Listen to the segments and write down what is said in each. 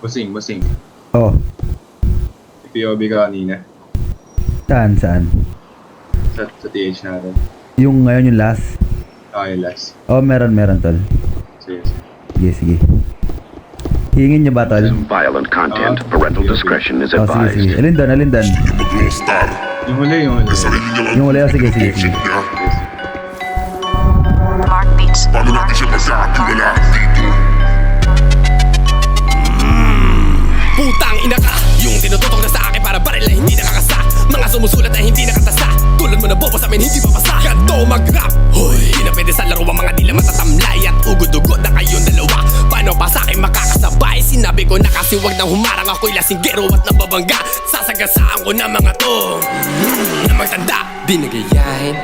Busing. Oh, POV ka kanina. saan? Sa TH natin. Yung ngayon yung last? Okay, last. Oh, meron tol. Sige. Sige. Hingin nyo ba tol? Violent content. Parental discretion is Oh, sige. advised. Alin doon? Yung huli. Yung wala, sige. Mark Beats. Paano natin siya magkakilala dito? Putang ina ka, yung tinututok na sa akin para baril na hindi nakakasa. Mga sumusulat na hindi nakatasa, tulad mo na bobo sa amin hindi papasa. Ganto mag-rap, hoy, di na pwede sa laro ang mga di na matatamlay. At ugod-ugod na kayong dalawa, paano pa sa akin makakasabay? Sinabi ko na kasi wag nang humarang, ako'y lasinggero at nababangga. Sasagasaan ko na mga to, na magtanda. Di nagayahin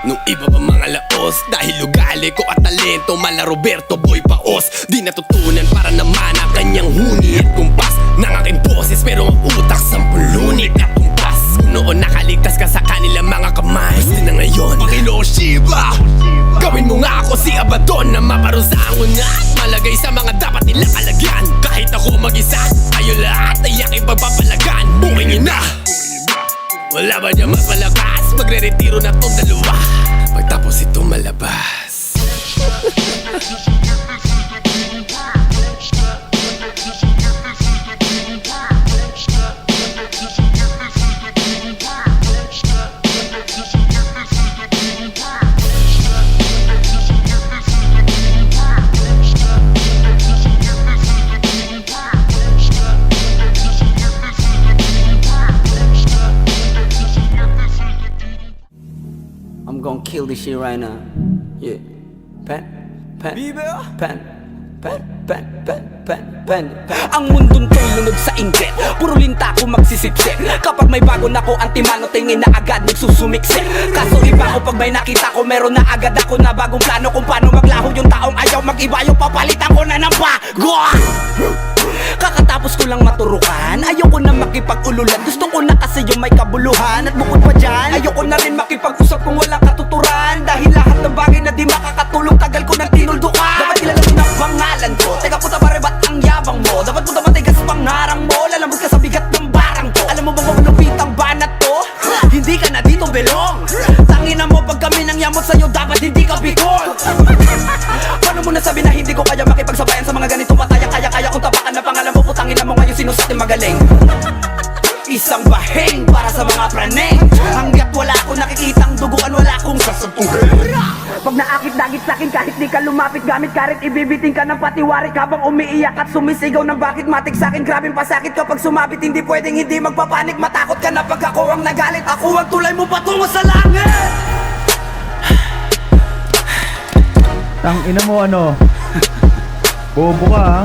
nung iba pa mga laos, dahil ugali ko at talento, mala Roberto Boy Paos. Di natutunan para naman ang kanyang huni at kumpas ng aking boses, pero ang utak sampulunit at tumpas. Noon nakaligtas ka sa kanila mga kamay, gusto na ngayon Panginoon Shiva, gawin mo nga ako si Abaddon na maparusahan ko na at malagay sa mga dapat nilang kalagyan. Kahit ako mag-isa, tayo lahat ay aking pagpapalagan. Bukingin na, wala ba niya mas malakas? Magre-retiro na tong dalawa pagtapos ito malabas. I'm gonna kill this shit right now. Yeah. Pen. Ang mundong to'y lunod sa inggit, puro linta ko magsisipsip. Kapag may bago na ko, antimano tingin na agad nagsusumiksik. Kaso iba ko pag may nakita ko, meron na agad ako na bagong plano kung paano maglaho yung taong ayaw mag-iba. Yung papalitan ko na ng bago. Kakatapos ko lang maturukan, ayoko na makipag-ululan. Gusto ko na kasi yung may kabuluhan. At bukod pa dyan, ayoko na rin makipag-usap kung walang katuturan. Dahil lahat ng bagay na di makakatulong, tagal ko nang tinuldukan. Dapat kilala mo na pangalan ko, teka puta pare ba't ang yabang mo? Dapat puta matigas pangarang mo, lalambot ka sa bigat ng barang ko. Alam mo bang malupit ang banat to? Hindi ka na dito belong. Tangina mo pag kami nang yamot sa'yo, dapat hindi ka bigol. Paano mo nasabi na hindi ko kaya makipagsabayan sa mga ganitong pataya? Kaya kung tapakan na pangalan mo, putangin na mo ngayon sino sa ating magaling. Isang bahing para sa mga praneng. Hanggat wala akong nakikitang duguan, wala akong sasampuhin. Pag naakit-dagit sa'kin kahit di ka lumapit, gamit karit ibibiting ka ng patiwarik. Habang umiiyak at sumisigaw ng bakit matik sa'kin. Grabing pasakit kapag sumabit, hindi pwedeng hindi magpapanik. Matakot ka na pag ako ang nagalit, ako ang tulay mo patungo sa langit. Tang ina mo ano? Bobo ka ha?